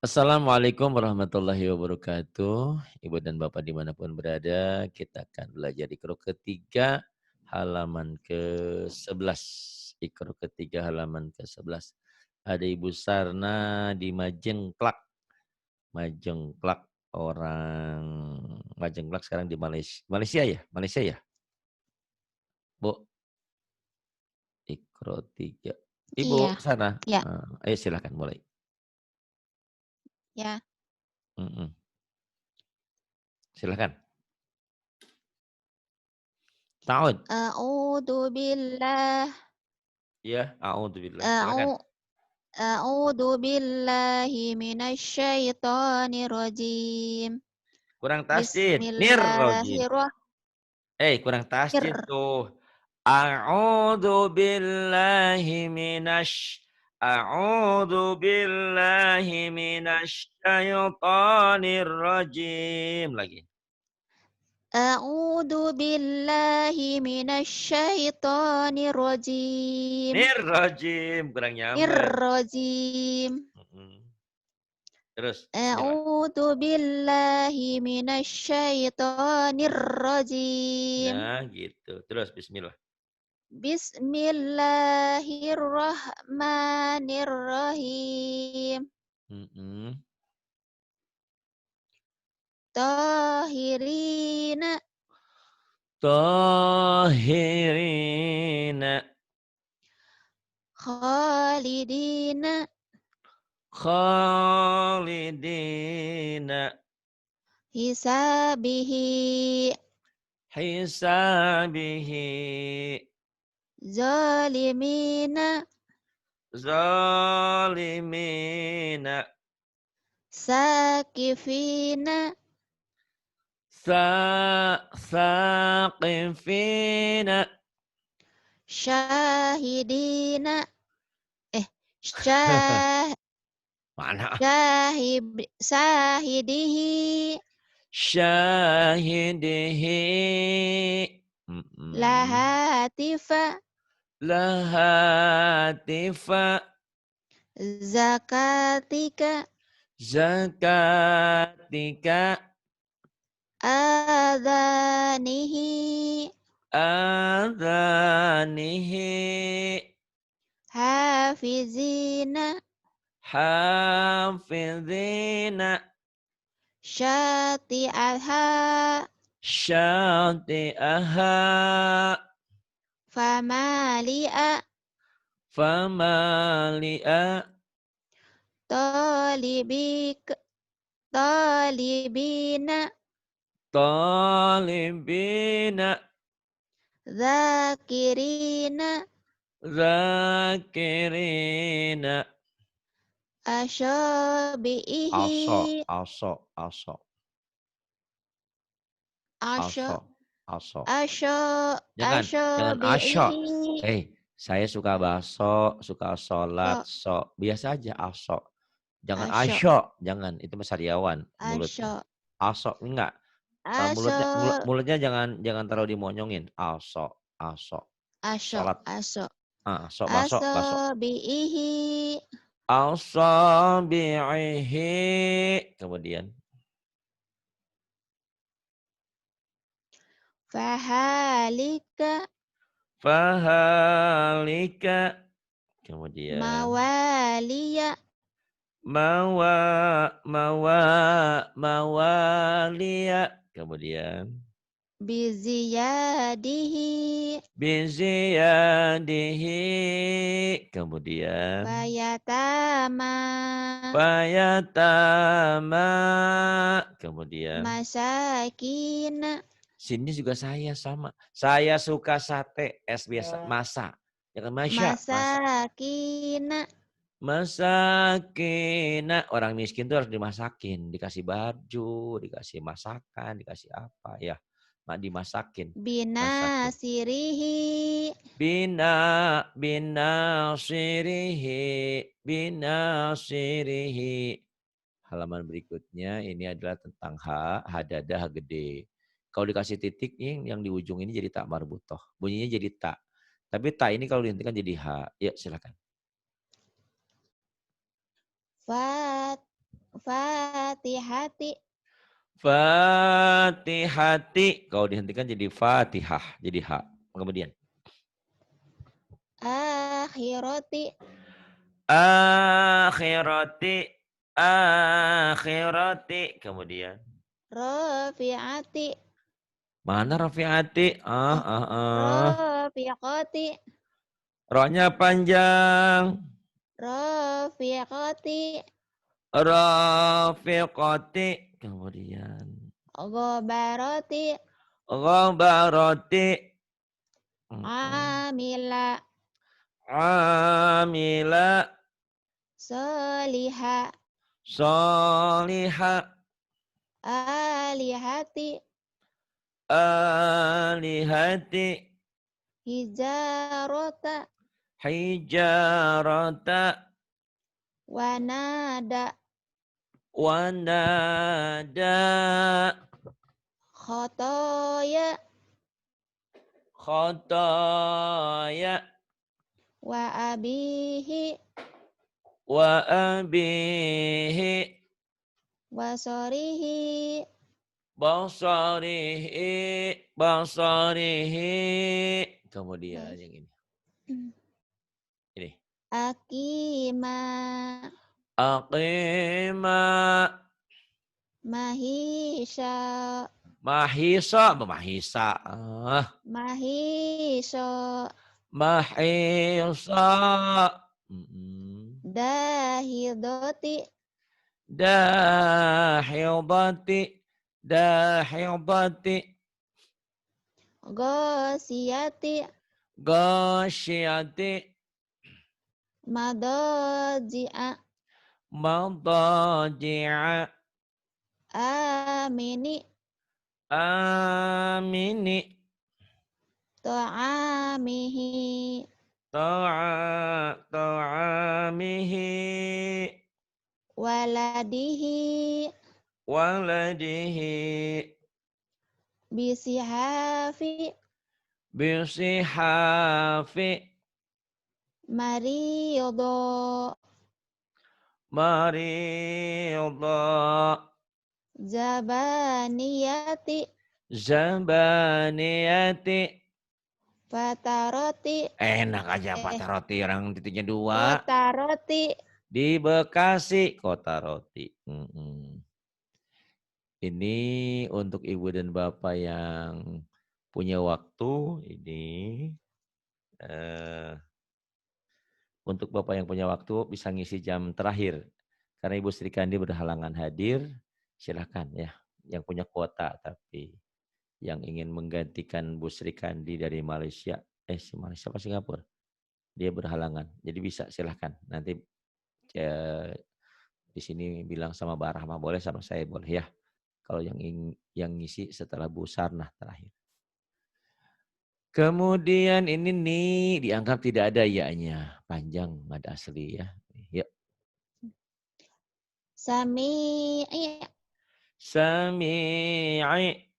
Assalamualaikum warahmatullahi wabarakatuh. Ibu dan Bapak dimanapun berada, kita akan belajar Iqra ketiga halaman ke-11. Iqra ketiga halaman ke-11. Ada Ibu Sarna di Majengklak. Majengklak orang Majengklak sekarang di Malaysia. Malaysia ya? Malaysia ya? Bu, Iqra 3. Iya, Ibu Sarna, ya, ayo silakan mulai. ya. Mm-mm. Silakan. Ta'ud. A'udzu billah Iya, a'udzubillah. Silakan. a'u a'udzu billahi minasyaitonir rajim. Kurang tasdid. Nirrojim. Bismillahirrahmanirrahim. Kurang tasdid tuh. A'udzu billahi A'udzu billahi minasyaitonir rajim. Lagi. A'udzu billahi minasyaitonir rajim. Nirrojim. Kurang nyamber. Nirrajim. Mm-mm. Terus, bismillah. A'udzu billahi minasyaitonir rajim. Nah, gitu. Terus, bismillah. Bismillahirrahmanirrahim. Mm-mm. Tahirina Tahirina. khalidina Khalidina. hisabihi Hisabihi. zalimina Zalimina. sakifina Saqifina. syahidina syah Mana? syahib sahidihi Syahidihi. Mm-mm. lahatifa Lahatifa. zakatika Zakatika. adanihi Adhanihi. hafizina Hafidhina. syati'aha Syati'aha. famali'a Famali'a. talibik talibina Talibina. zakirina Zakirina. Aso, asyabihi aso, aso, asya aso, aso. asya Jangan aso. asyabihi Saya suka bakso, suka sholat, to biasa aja aso. Jangan asya aso, jangan. Itu Mas Sariawan mulutnya. asya Aso, enggak. asya Mulutnya jangan terlalu dimonyongin. Aso, aso. asya Sholat. asya Sok baso, baso. asabihi Asabi'ihi. Kemudian. fahalika Fahalika. Kemudian. mawaliya Mawaliya. Kemudian. biziyadihi Biziyadihi. Kemudian. fayatama Fayatama. Kemudian. masakina Sini juga saya sama. Saya suka sate es biasa. Masa. Jangan masya. Masa. masakina Masakina. Orang miskin tuh harus dimasakin. Dikasih baju, dikasih masakan, dikasih apa ya. Dimasakin. Masakin. binasirihi Bina sirihi. Halaman berikutnya ini adalah tentang hadada, ha gede. Kalau dikasih titik yang di ujung ini jadi tak marbutoh. Bunyinya jadi tak. Tapi tak ini kalau dihentikan jadi ha. Ya silakan. fat Fatihati. Fatihati. Kalau dihentikan jadi Fatihah. Jadi ha. Kemudian. Akhirati. Akhirati. Akhirati. Kemudian. Rafi'ati. Mana Rafiati? Oh, Rafiqati. Rohnya panjang. Rafiqati. Rafiqati. Kemudian. Ghabarati. Ghabarati. Amila. Amila. Soliha. Soliha. Alihati. Alihati. Hijarota. Hijarata. Wanada. Wanada. Khotoya. Khotaya. Wa abihi. Wa abihi. Wa sorihi. Basarihi. Basarihi. Kemudian yang ini. Ini. Akima. Aqima. Mahisha. Mahisa. Mahisa. Mahisha. Mahisa. Dahidoti. Dahidati. Dahidati. Gosiyati. Ghasyati. Madoji'a. Madaji'a. Amini. Amini. Ta'amihi. Ta'amihi. Waladihi. Waladihi. Bisihafi. Bisihafi. Mariyodo. Marida. Zabaniyati. Zabaniyati. Fataroti. Enak aja patah roti orang titiknya 2. Kota roti. Di Bekasi, kota roti. Ini untuk ibu dan bapak yang punya waktu. Ini untuk bapak yang punya waktu bisa ngisi jam terakhir. Karena Ibu Sri Kandi berhalangan hadir, silahkan ya. Yang punya kuota tapi yang ingin menggantikan Bu Sri Kandi dari Malaysia, Malaysia apa Singapura, dia berhalangan. Jadi bisa silahkan. Nanti di sini bilang sama Mbak Rahma boleh, sama saya boleh ya. Kalau yang ngisi setelah Bu Sarnah terakhir. Kemudian ini nih dianggap tidak ada ya-nya, panjang mad asli ya. Yuk. Sami'i. Sami'i.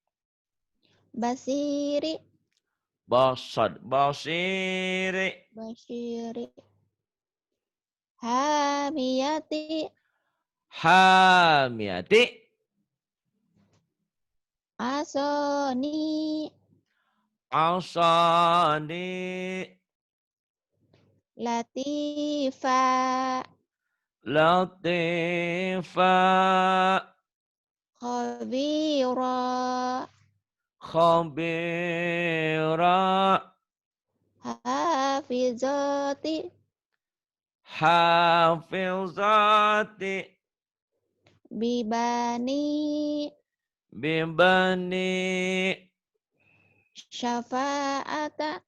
Basiri. Basad. Basiri. Basiri. Hamiyati. Hamiyati. Asoni. Asani. Latifa. Latifa. Khabira. Khabira. Hafizati. Hafizati. Bibani. Bibani. Syafa'ata.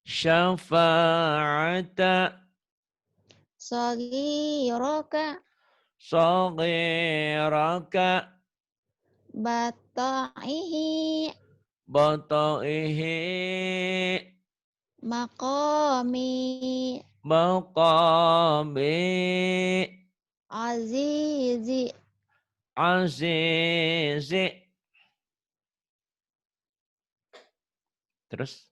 Syafa'ata. Sagiraka. Saghiraka. Bata'ihi. Bata'ihi. Maqami. Maqami. Azizi. Azizi. Terus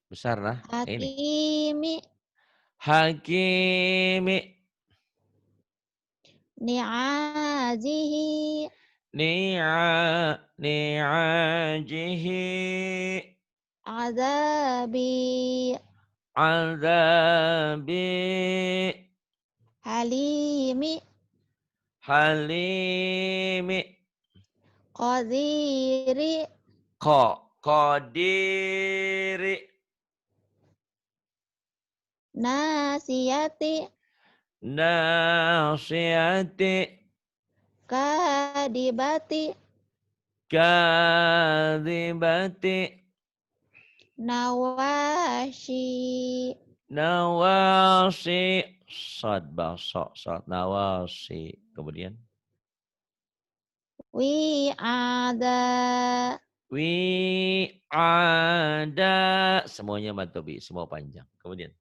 besar lah ini. Hakimi. Hakimi. ni'azihi ni'ajihi azabi azabi halimi halimi qadiri qadiri nasiyati nasiyati kadibati kadhibati nawashi nawasi sad basok sad nawasi kemudian wi'ada wi ada semuanya matobi semua panjang kemudian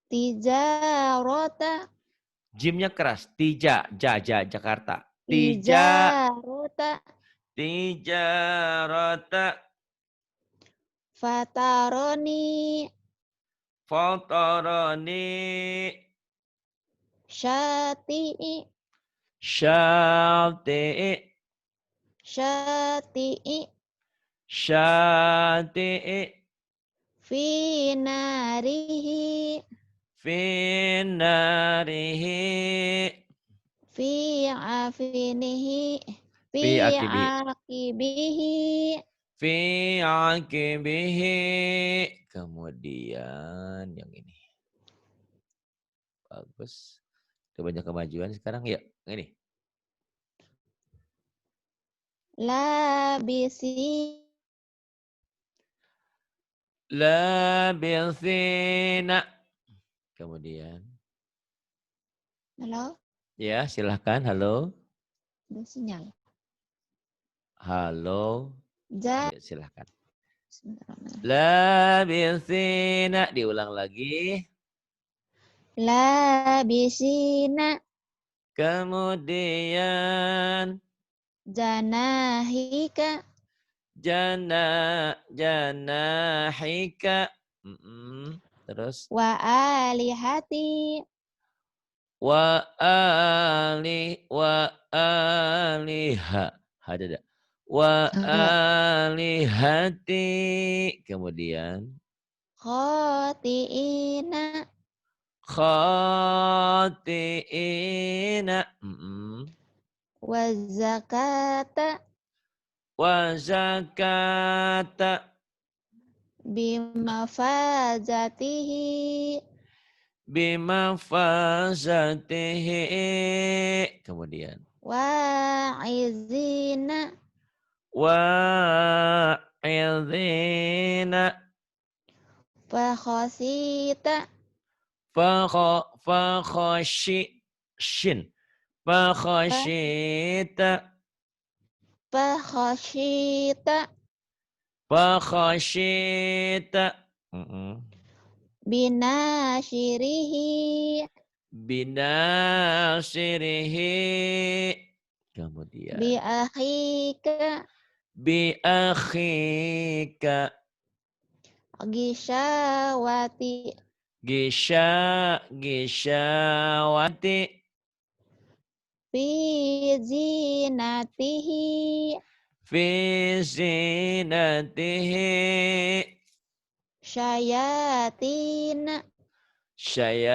tijarota jimnya keras Jakarta tijarota tijarata fataroni fatarani syati'i syati'i syati'i syati'i fi narihi finarihi fi afinihi fi fi akibi aqibihi fi akibihi kemudian yang ini bagus udah banyak kemajuan sekarang ya ini labisi labithina kemudian halo ya silahkan halo ada sinyal halo ja ya silahkan sebentar, labithina diulang lagi labisina kemudian janahika janahika terus wa alihati wa aliha ada wa alihati kemudian khotiina khatiina wa zakata wa zakata bimafazatihi bimafazatihi kemudian wa izina wa'idhina fakhosita fakhashin fakhashita fakhosita fakhashita binashirihi binasirihi kemudian biakhika bi akhika gishawati gishawati fi zinatihi fi zinatihi syayatina syayatina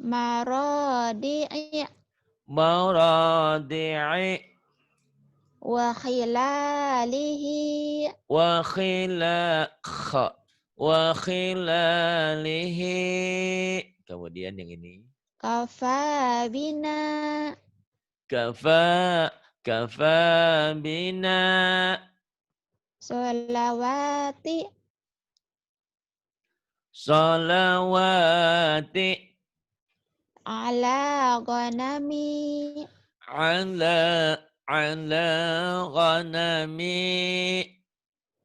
maradi'i maradi'i wa khilalihi wa khilalihi kemudian yang ini kafabina kafa bina solawati salawati ala ghanami ala ghanami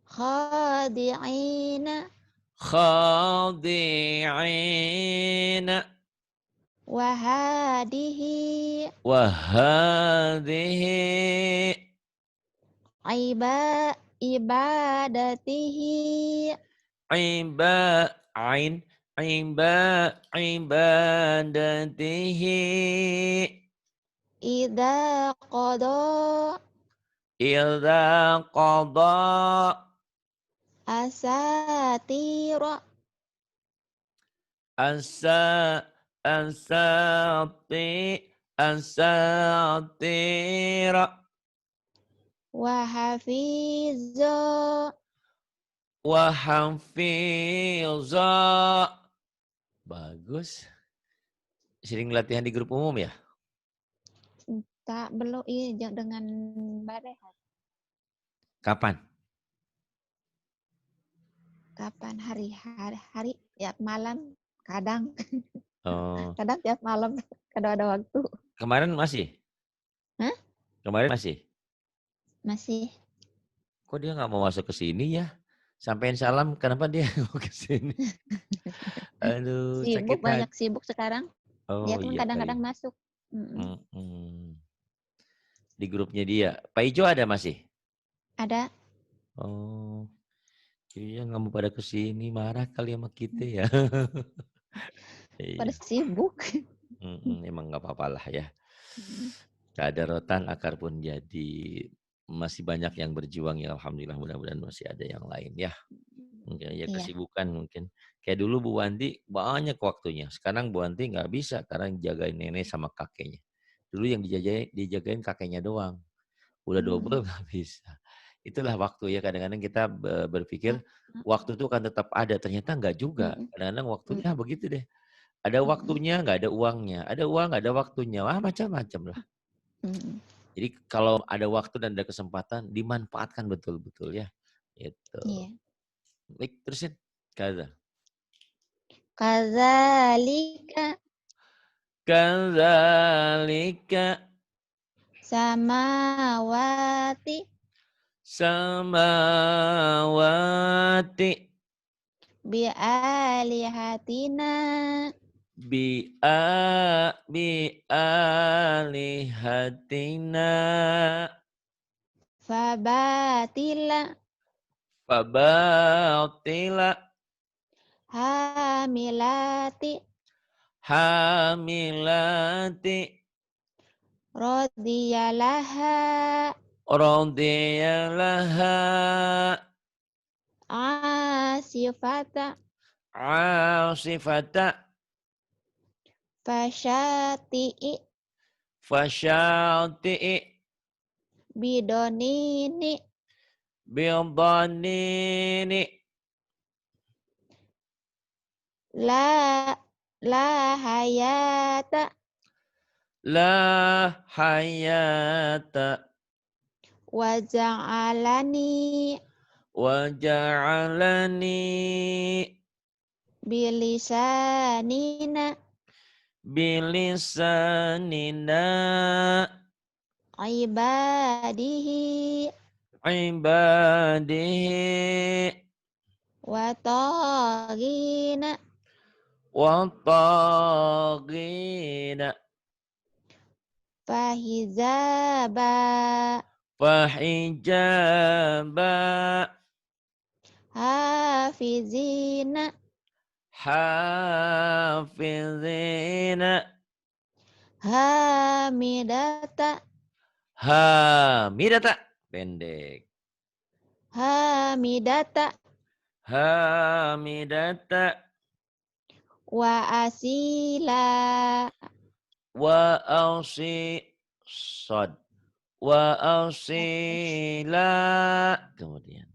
khadi'ina khadi'ina wahadihi wahadhihi ibadatihi iba ain ibadatihi idza qada idza qada asatira asa asati asatira wa hafiza wa hafiza. Bagus. Sering latihan di grup umum ya? tak belum iya dengan barehat. Kapan? Kapan hari tiap malam kadang Oh, kadang tiap malam kadang ada waktu. kemarin masih? Hah? Kemarin masih? Masih Kok dia nggak mau masuk ke sini ya? Sampein salam, kenapa dia mau ke sini? Aduh, sibuk, sakit banyak hati. sibuk sekarang. Dia Oh tuh iya kadang-kadang kali. masuk. Mm-mm. Mm-mm. Di grupnya dia. Pak Ijo ada masih? Ada. Oh, iya nggak mau pada ke sini, marah kali sama kita ya. Pada Iya, sibuk. emang nggak apa-apa lah ya. Mm. Ada rotan, akar pun jadi. Masih banyak yang berjuang ya, alhamdulillah, mudah-mudahan masih ada yang lain ya. Mungkin ya Iya. kesibukan mungkin. Kayak dulu Bu Wanti banyak waktunya. Sekarang Bu Wanti nggak bisa karena jagain nenek sama kakeknya. Dulu yang dijagain kakeknya doang. Udah double Mm. nggak bisa. Itulah waktu ya. Kadang-kadang kita berpikir Ah, waktu itu akan tetap ada. Ternyata nggak juga. mm-mm. Kadang-kadang waktunya Mm-mm. begitu deh. Ada Mm-mm. waktunya, nggak ada uangnya. Ada uang, nggak ada waktunya. Wah macam-macam lah. Mm-mm. Jadi kalau ada waktu dan ada kesempatan, dimanfaatkan betul-betul ya. Itu. Iya. Baik, terusin. Kaza. Kadzalika Kadzalika samawati samawati bialihatina bi alihatina fabatila fabatila hamilati hamilati radiyalaha radiyalaha asifata asifata fasyati'i fasyati'i bidonini bidhanini la la hayata la hayata wa ja'alani wa ja'alani bilisanina bilisanina ibadihi ibadihi wa taghina wa taghina fahizaba fahijaba hafizina hafizina hamidata hamidata pendek hamidata hamidata wa asila wa ausi sod wa ausila kemudian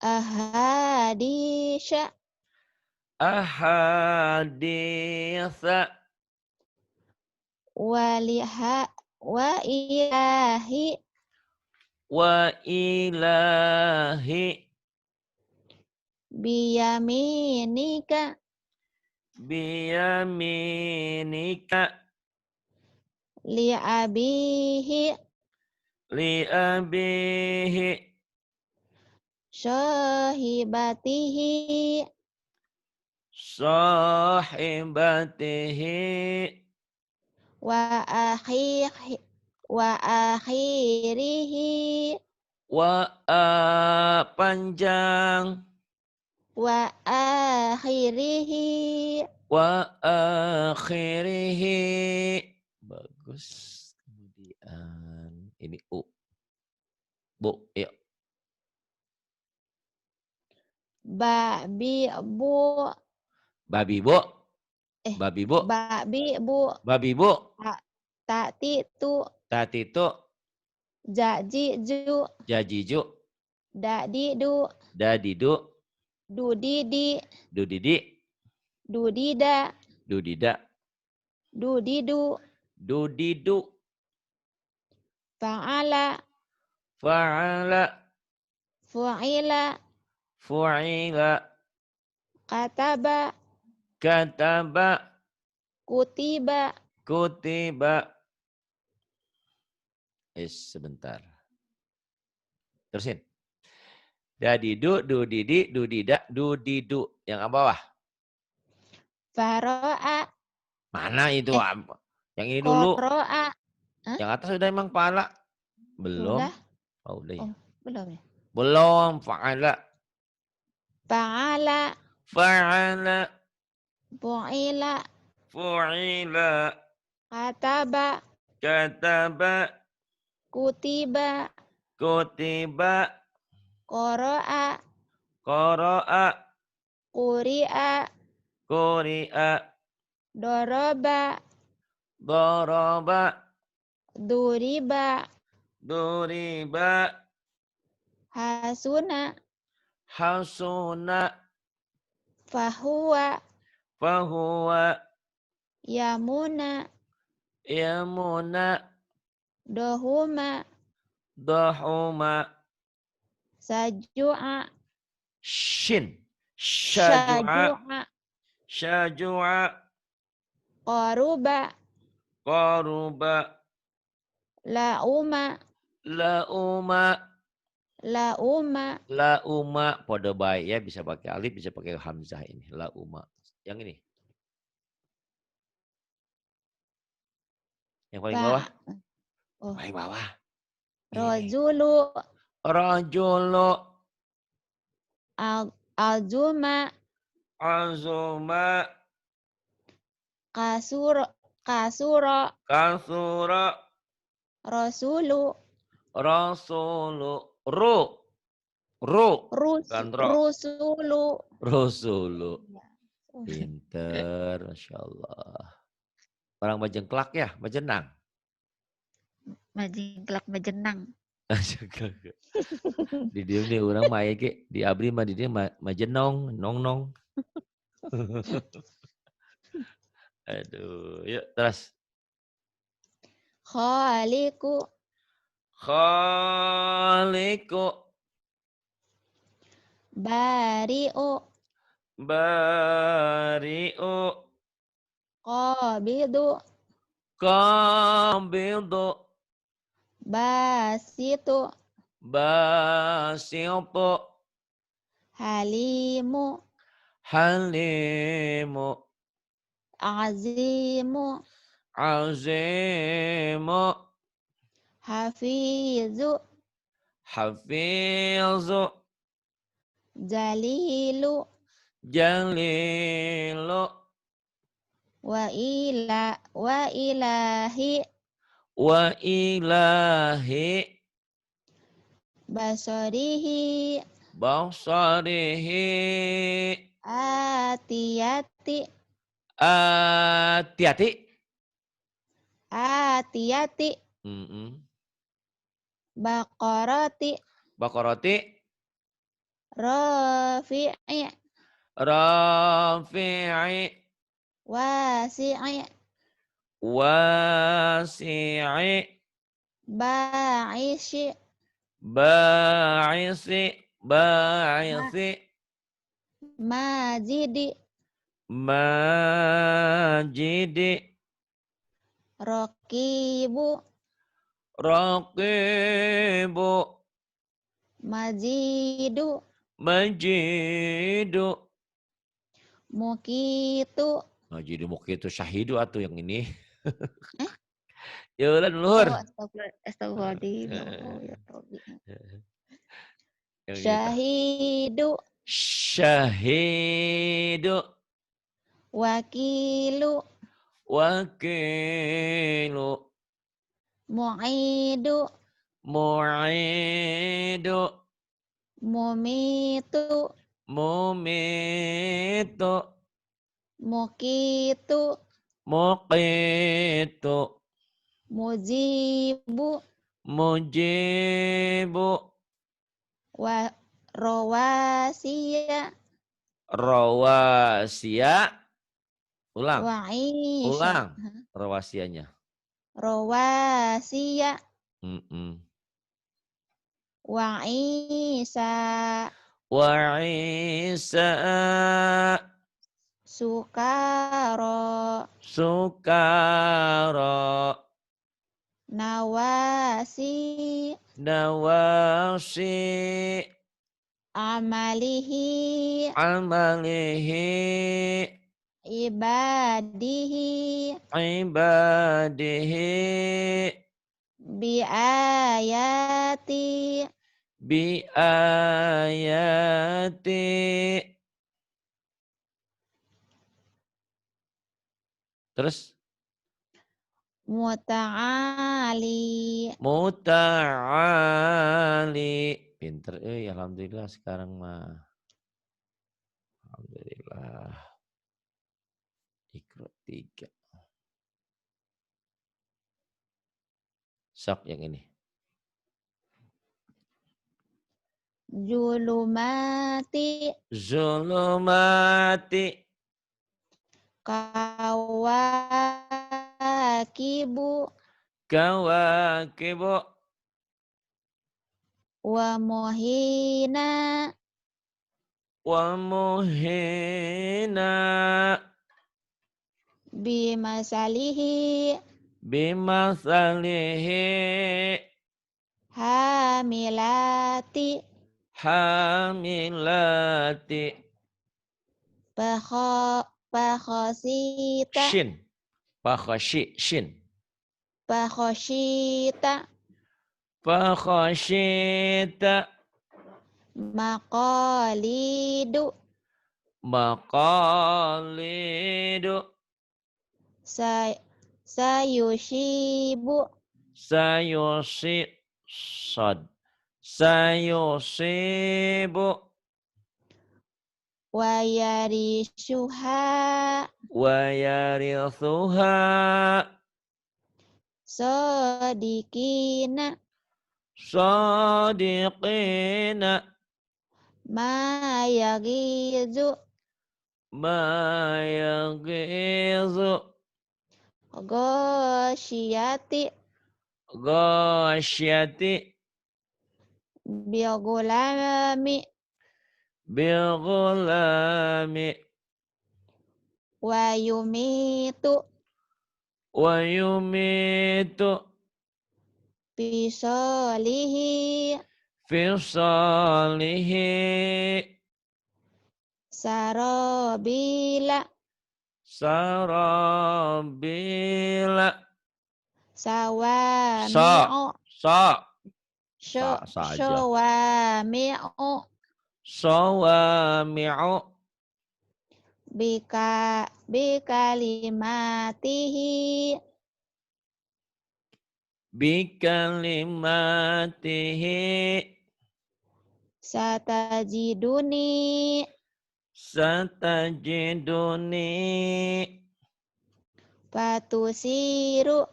ahadisya ahaditha waliha wa ilahi wa ilahi biyaminika biyaminika liabihi li abihi sahibatihi sahibatihi wa akhihi wa akhirihi wa panjang wa akhirihi. Wa akhirihi. Bagus. Kemudian ini U. Bu, yuk. Babi bu. Babi bu. Eh, Babi bu. babi bu. Babi bu. Tati tu. Tati tu. Jaji ju. Jajiju. Dadi du. Dadidu. Dudidi. Dudidi. Dudida. Dudida. Dudidu. Dudidu. Fa'ala. Fa'ala. Fu'ila. Fu'ila. Kataba. Kataba. Kutiba. Kutiba. Sebentar. Terusin. Dadidu, dudidi, dudida, dudidu. Yang bawah. Faro'a. Mana itu? Yang ini dulu. Koro'a. Yang atas sudah emang pala. Belum. Sudah? Oh, udah ya. Oh, belum ya. Belum. Fa'ala. Fa'ala. Fa'ala. Fu'ila. Fu'ila. Kataba. Kataba. Kutiba. Kutiba. Qara'a. Qara'a. Quri'a. Quri'a. Daraba. Daraba. Duriba. Duriba. Hasuna. Hasuna. Fahuwa. Fahuwa. Yamuna. Yamuna. Dohuma. Dahuma. Saju'a. Shin. Syaju'a. Syaju'a. Syaju'a. Qaruba. Qaruba. Lauma. Lauma. Lauma. Lauma. Pada baik ya. Bisa pakai alif, bisa pakai hamzah ini. Lauma. Yang ini. Yang paling bawah. Oh. Paling bawah. Rajulu. Rajulu. Azuma. Azuma. Kasura. Kasura. Kasura. Rasulu. Rasulu. Ru. Ru. Rusulu. Rasulu. Pinter. Masya Allah. Orang Majengklak ya? Majenang. Majengklak majenang. Di dia nih orang maya ke di abri mah di dia majenong nong. Aduh, yuk terus. Khaliku. Khaliku. Bari'u. Bari'u. Qabidu. Qabidu. Basitu. Basitu. Halimu. Halimu. Azimu. Azimu. Hafizu. Hafizu. Jalilu. Jalilu. Wa ilahi. Wa ilahi. Basorihi. Basarihi. Atiyati. Hati-hati. Atiyati. Baqarati. Baqarati. Rafi'i. Rafi'i. Wasi'i. Wasi'i. Ba'ishi. Ba'isi. Ba'isi. Majidi. Majidi. Raqibu. Raqibu. Majidu. Majidu. Mukitu. Majidu mukitu syahidu atau yang ini. Ya udah luhur. Astagfirullahaladzim. Yang Syahidu. Syahidu. Wakilu. Wakilu. Mu'idu. Mu'idu. Mumitu. Mumitu. Mukitu. Muqitu. Mujibu. Mujibu. Rawasiya. Rawasiya. Ulang. Wa'isha. Ulang. Rawasianya. Rawasiya. Wa'isa. Wa'isa. Sukaro. Sukara. Nawasi. Nawasi. Amalihi. Amalihi. Ibadihi. Ibadihi. Biayati. Biayati. Terus Muta'ali. muta'ali. Pinter alhamdulillah sekarang mah. Alhamdulillah. Iqra 3. Sok yang ini. Julumati. Zulumati. Kawakibu. Kawakibu. Wa muhina. Wa muhina. Bimasalihi. Bimasalihi. Hamilati. Hamilati. Pakhosita. Shin. Pakhashi. Shin. Pakhosita. Fakhashita. Maqalidu. Maqalidu. Sayushibu. Sayusi. Sad. Sayusibu. Wayarishuha. Wayarithuha. Sodikina. Sadiqina. Ma yagizu. Ma yagizu. Goshiyati. Ghasyati. Biogulami. Bighulami. Wayumitu. Wa yumitu. Bisolihi. Fi salihi. Sarobila. Sarabila. Sawami'u. Sa saja. Syawami'u. Sawami'u. Bikalimatihi. Bikalimatihi. Satajiduni. Satajiduni. Patusiru.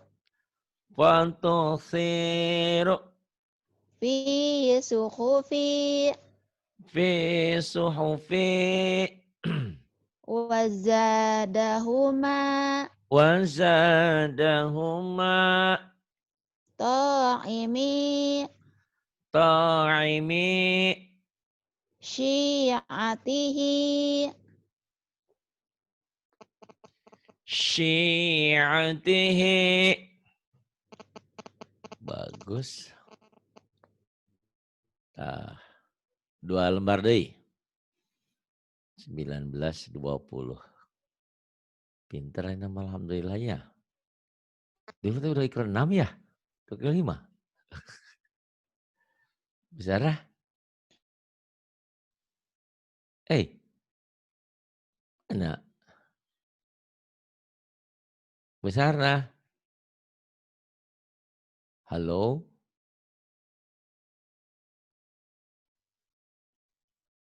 Fantusiru. Fi suhufi. Fi suhufi. Wazadahuma. Wazadahuma. Ta'imi. Ta'imi. Syi'atihi. Syi'atihi. Bagus. Nah, 2 lembar deh. 19-20. Pinter ini alhamdulillah ya. Dulu tuh udah ikut 6 ya? Ikut 5. Besar Eh, mana? Bu Sarah? Halo?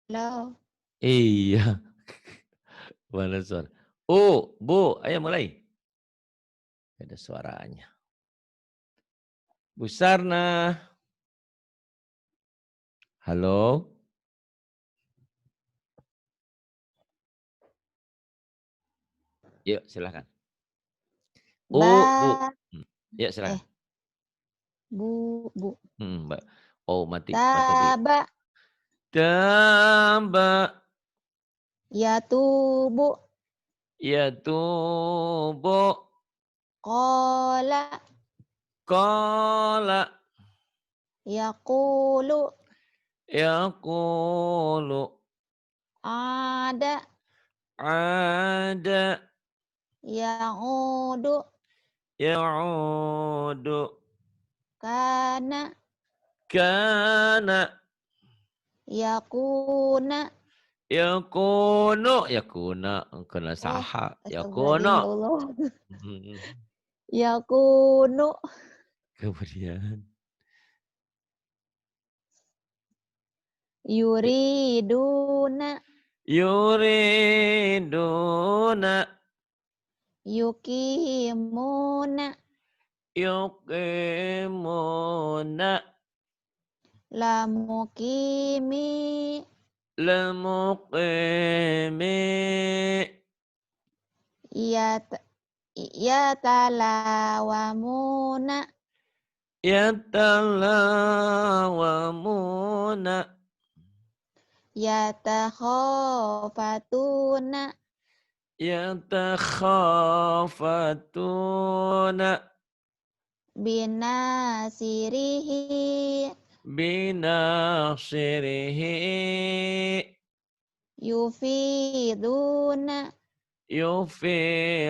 Halo. Iya. Mana suara? Bu, ayo mulai. Ada suaranya. Bu Sarna. Halo? Yuk silakan. Bu. Ba, Yuk silakan. eh, bu. Mbak. Oh, mati. Taba, Tamba. ya tubu, Ya tubu. kola, Kola. yakulu, Yaqulu. ada, Ada. yaudu, Ya'udu. kana, Kana. yakuna. Yakuna. Kena Oh, saha. astagfirullahaladzim Yakuna. ya Allah. Mhm. Yakunu, Kemudian. yuriduna, Yuriduna. yukimuna, Yuqimuna. lamukimi, Lamuqimi. yat, yatalawamuna, Yatalawamuna. yatakhofatuna, Yatakhafatuna. binasirihi, Binasirihi. yufiduna,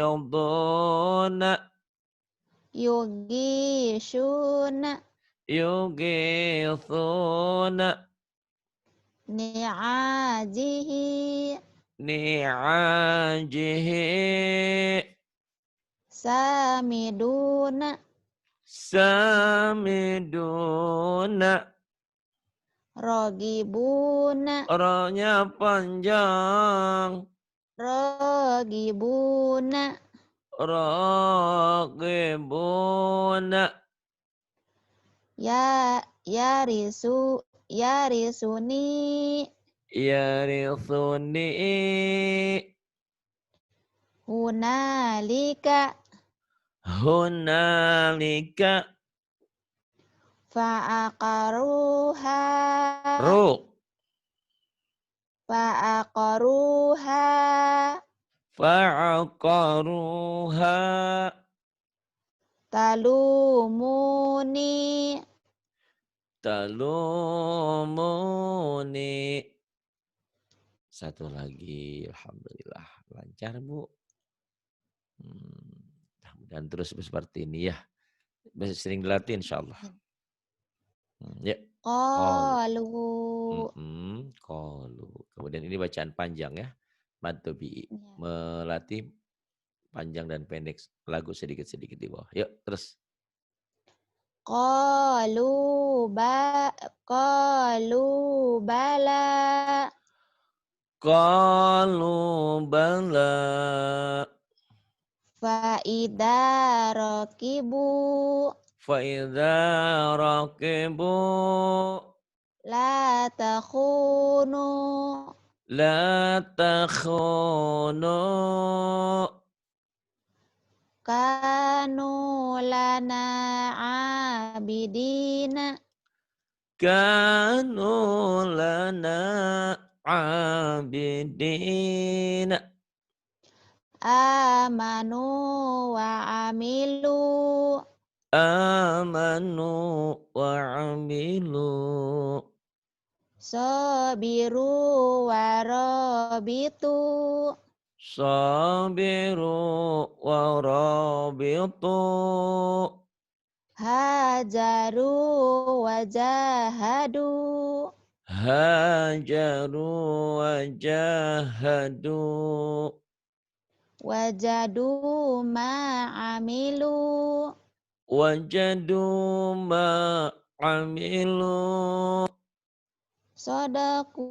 Yufiduna. yugishuna, Yugithuna. ni'ajihi, Ni'ajihi. samiduna, Samiduna. rogibuna, Orangnya panjang. rogibuna, Raqibuna. yarisuni, Yarithuni. hunalika, Hunalika. fa'aqaruha, Ru. fa'aqaruha, Fa'aqaruha. talumuni, Talumuni. Satu lagi. Alhamdulillah. Lancar, Bu. Dan terus seperti ini ya. Bisa sering dilatih insya Allah. Ya. Qalu. qalu, Qalu. Kemudian ini bacaan panjang ya. Matobi'i. ya. Melatih panjang dan pendek lagu sedikit-sedikit di bawah. Yuk terus. Qalu qalu bala, Qalu bala. fa'idha rakibu, Fa'idha rakibu. la takhunu, La takhunu. kanu lana abidina, Kanu lana abidina. amanu wa amilu, Amanu wa amilu. sabiru wa rabitu, Sabiru wa rabitu. hajaru wa jahadu, hajaru wajahadu. wajadu ma'amilu Wajadu ma'amilu. sodaku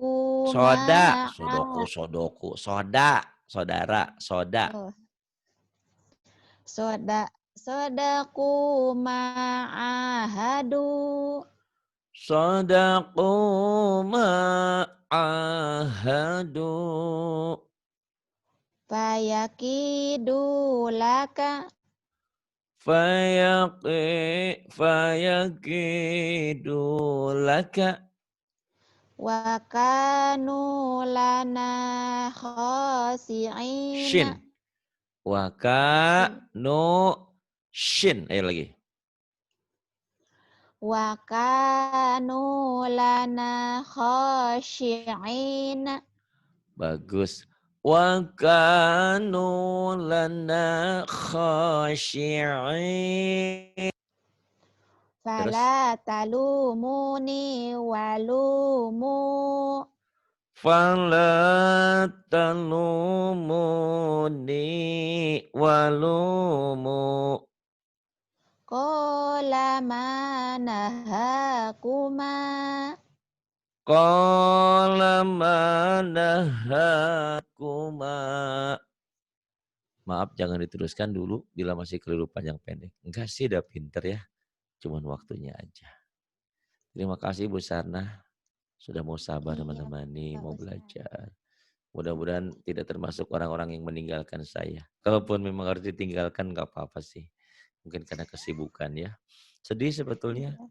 Soda, sodoku, ma'a sodoku, soda, saudara, soda. oh, sodaku ma'ahadu Sodaku ma'ahadu. fayakidu laka Fayakidu laka. wa kanu lana khasi'ina Shin. Waka shin no shin. Ayo lagi. wa kanu lana khashi'ina Bagus. Wakanu lana khashi'in. Terus. fala talumuni walumu Fala talumuni walumu. qala manahakuma Qala manahakuma. Maaf jangan diteruskan dulu bila masih keliru panjang pendek. Enggak sih udah pinter ya. Cuman waktunya aja. Terima kasih Bu Sarna. Sudah mau sabar iya menemani, Pak mau Ustaz. belajar. Mudah-mudahan tidak termasuk orang-orang yang meninggalkan saya. Kalaupun memang harus ditinggalkan nggak apa-apa sih. Mungkin karena kesibukan ya. Sedih sebetulnya. Iya.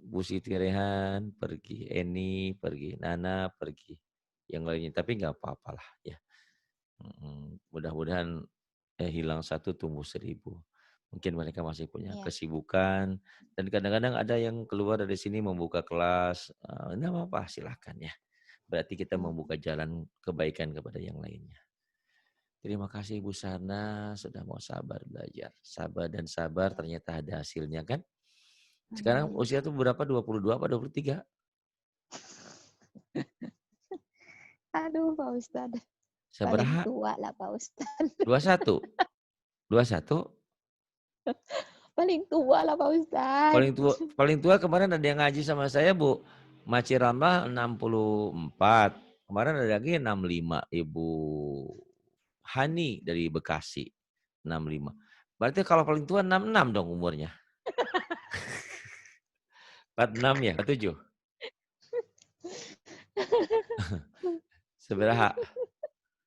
Bu Siti Rehan pergi, Eni pergi, Nana pergi. Yang lainnya. Tapi nggak apa-apa lah ya. Mudah-mudahan hilang satu tumbuh seribu. Mungkin mereka masih punya Iya. kesibukan. Dan kadang-kadang ada yang keluar dari sini membuka kelas. Nggak apa-apa silahkan ya. Berarti kita membuka jalan kebaikan kepada yang lainnya. Terima kasih Bu Sarna sudah mau sabar belajar. Sabar dan sabar Iya. ternyata ada hasilnya kan. Sekarang Alhamdulillah. usia tuh berapa? 22 apa 23? Aduh Pak Ustaz. Paling Sabaraha? tua lah Pak Ustaz. 21? 21? Paling tua lah Pak Ustaz. Paling tua kemarin ada yang ngaji sama saya Bu. Maci Rambah 64. Kemarin ada lagi 65. Ibu Hani dari Bekasi 65. Berarti kalau paling tua 66 dong umurnya. 46 ya? 47? Seberaha?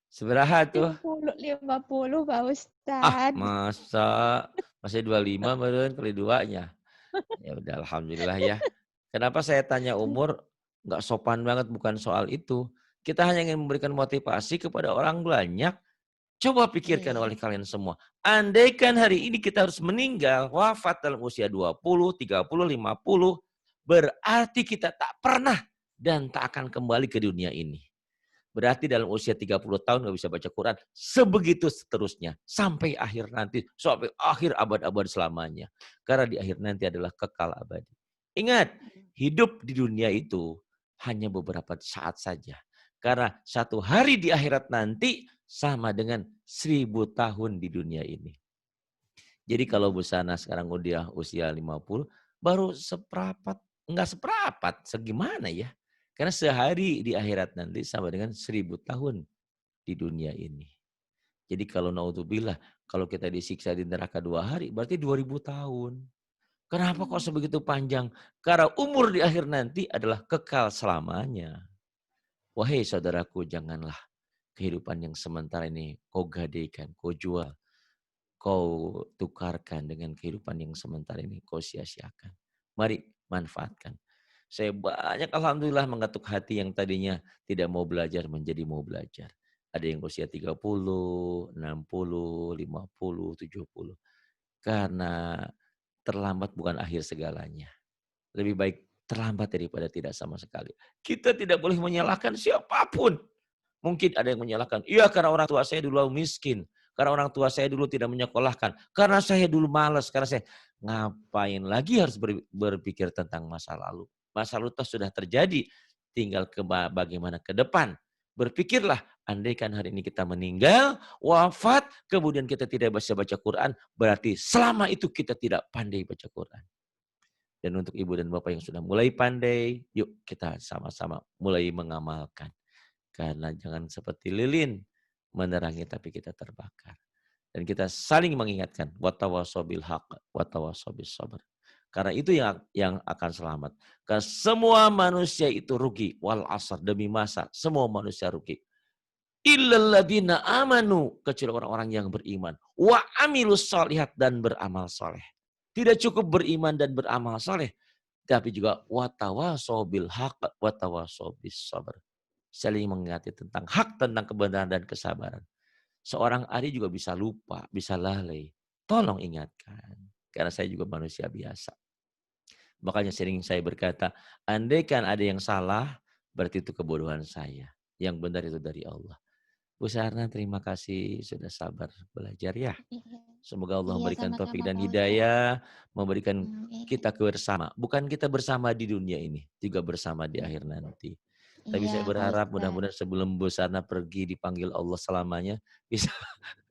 Seberaha tuh? 50 Pak Ah, Ustaz. masa masih 25 meureun kali duanya. Ya udah alhamdulillah ya. Kenapa saya tanya umur? Nggak sopan banget bukan soal itu. Kita hanya ingin memberikan motivasi kepada orang banyak. Coba pikirkan oleh Iya. kalian semua. Andaikan hari ini kita harus meninggal, wafat dalam usia 20, 30, 50, berarti kita tak pernah dan tak akan kembali ke dunia ini. Berarti dalam usia 30 tahun nggak bisa baca Quran. Sebegitu seterusnya. Sampai akhir nanti. Sampai akhir abad-abad selamanya. Karena di akhir nanti adalah kekal abadi. Ingat, hidup di dunia itu hanya beberapa saat saja. Karena satu hari di akhirat nanti sama dengan 1000 tahun di dunia ini. Jadi kalau Bu Sana sekarang udah usia 50, baru seperempat, enggak seperempat, segimana ya? Karena sehari di akhirat nanti sama dengan 1000 tahun di dunia ini. Jadi kalau naudzubillah, kalau kita disiksa di neraka 2 hari, berarti 2000 tahun. Kenapa kok sebegitu panjang? Karena umur di akhir nanti adalah kekal selamanya. Wahai saudaraku, janganlah kehidupan yang sementara ini kau gadaikan, kau jual, kau tukarkan dengan kehidupan yang sementara ini, kau sia-siakan. Mari manfaatkan. Saya banyak alhamdulillah mengetuk hati yang tadinya tidak mau belajar menjadi mau belajar. Ada yang usia 30, 60, 50, 70. Karena terlambat bukan akhir segalanya. Lebih baik terlambat daripada tidak sama sekali. Kita tidak boleh menyalahkan siapapun. Mungkin ada yang menyalahkan, iya karena orang tua saya dulu miskin, karena orang tua saya dulu tidak menyekolahkan, karena saya dulu malas, karena saya ngapain lagi harus berpikir tentang masa lalu. Masa lalu toh sudah terjadi, tinggal bagaimana ke depan. Berpikirlah, andaikan hari ini kita meninggal, wafat, kemudian kita tidak bisa baca Quran, berarti selama itu kita tidak pandai baca Quran. Dan untuk ibu dan bapak yang sudah mulai pandai, yuk kita sama-sama mulai mengamalkan. Karena jangan seperti lilin menerangi tapi kita terbakar. Dan kita saling mengingatkan, watawasau bil haq, watawasau bis sabr. Karena itu yang akan selamat. Karena semua manusia itu rugi. Wal asr, demi masa, semua manusia rugi. Illalladzina amanu, kecuali orang-orang yang beriman. Wa amilus shalihat, dan beramal soleh. Tidak cukup beriman dan beramal soleh, tapi juga watawasau bil haq, watawasau bis sabr. Saling mengingati tentang hak, tentang kebenaran dan kesabaran. Seorang Ari juga bisa lupa, bisa lalai. Tolong ingatkan. Karena saya juga manusia biasa. Makanya sering saya berkata, andaikan ada yang salah, berarti itu kebodohan saya. Yang benar itu dari Allah. Bu Sarna, terima kasih sudah sabar belajar ya. Iya, Semoga Allah iya memberikan taufik sama-sama dan Pak Ustadz. hidayah, memberikan Amin. kita bersama. Bukan kita bersama di dunia ini, juga bersama di akhir nanti. Tapi Iya saya Pak berharap Ustadz. mudah-mudahan sebelum Bu Sarna pergi dipanggil Allah selamanya, bisa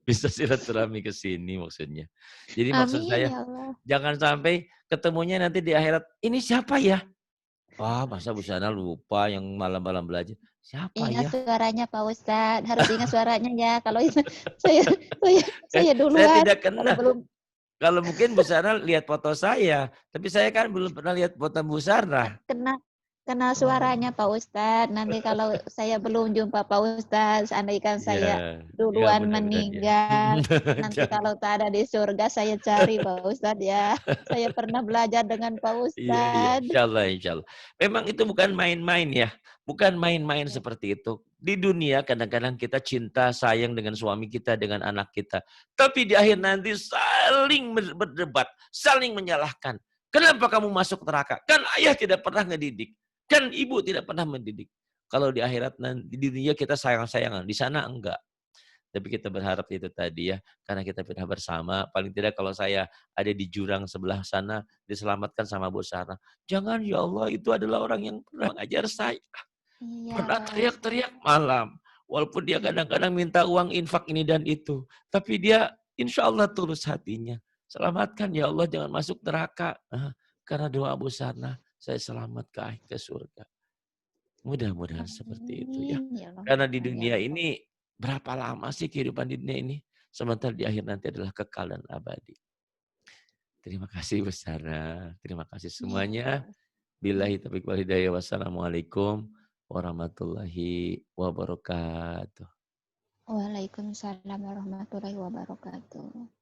bisa silaturahmi ke sini maksudnya. Jadi maksud Amin saya, ya Allah. jangan sampai ketemunya nanti di akhirat, ini siapa ya? Wah, masa Bu Sarna lupa yang malam-malam belajar. Siapa Ingat ya? suaranya Pak Ustadz, harus ingat suaranya ya. Kalau itu saya saya Eh, saya saya duluan tidak kalau kenal. belum Kalau mungkin Bu Sarna lihat foto saya, tapi saya kan belum pernah lihat foto Bu Sarna. kenal kenal Oh, suaranya Pak Ustadz. Nanti kalau saya belum jumpa Pak Ustadz, andaikan iya, saya ya duluan mudah-mudahan ya. meninggal, nanti Jangan. kalau tak ada di surga saya cari Pak Ustadz ya. Saya pernah belajar dengan Pak Iya, iya, Ustadz. insyaallah, insyaallah. Memang itu bukan main-main ya, bukan main-main seperti itu. Di dunia kadang-kadang kita cinta, sayang dengan suami kita, dengan anak kita. Tapi di akhir nanti saling berdebat, saling menyalahkan. Kenapa kamu masuk neraka? Kan ayah tidak pernah ngedidik, kan ibu tidak pernah mendidik. Kalau di akhirat nanti, di dunia kita sayang-sayangan, di sana enggak. Tapi kita berharap itu tadi ya, karena kita pernah bersama, paling tidak kalau saya ada di jurang sebelah sana, diselamatkan sama Bu Sarah. Jangan ya Allah, itu adalah orang yang pernah mengajar saya. Iya Pernah Pak teriak-teriak Ustadz. malam. Walaupun dia kadang-kadang minta uang infak ini dan itu. Tapi dia insya Allah tulus hatinya. Selamatkan ya Allah, jangan masuk neraka. Karena doa Bu Sarah, saya selamat ke surga. Mudah-mudahan seperti itu ya. Amin ya Karena di Allah ya dunia Allah. ini, berapa lama sih kehidupan di dunia ini? Sementara di akhir nanti adalah kekal dan abadi. Terima kasih Bu Sarah. Terima kasih Iya Pak semuanya. Ustadz. Billahi taufiq wal hidayah. Wassalamualaikum warahmatullahi wabarakatuh. Waalaikumsalam warahmatullahi wabarakatuh.